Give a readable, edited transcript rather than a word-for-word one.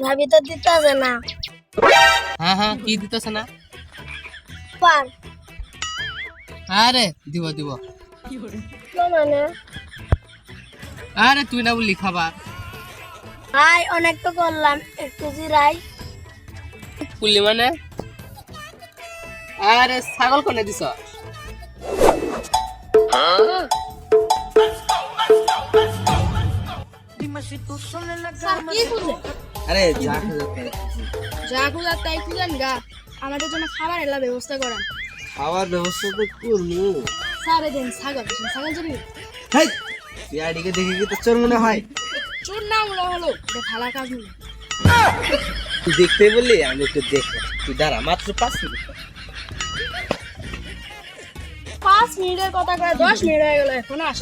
ভাবি তো দিতেছে না। হ্যাঁ হ্যাঁ, কি দিতেছে না? পার আরে দিব দিব। তো মানে আরে তুই না বললি খাবার। ভাই অনেক তো করলাম, একটু জিরাই। বললি মানে? আরে ছাগল কোনে দিছ? স্যার কি খুঁজে? আরে যা খুঁজার তাই খুঁজেন গা, আমাদের জন্য খাবার এলা ব্যবস্থা করেন। খাওয়ার ব্যবস্থা তো করবো। স্যার দেন ছাগল, ছাগল জন্য হেই, পিয়াডিকে দেখে কি তো চোর মনে হয়? চোর না মনে হলো, এটা ভালো কাজ নেই। তুই দেখতে বললি, আমি একটু দেখবো। তুই দাঁড়া, মাত্র 5 মিনিট। 5 মিনিটের কথা কয় 10 মিনিট হয়ে গেল, এখনো আসে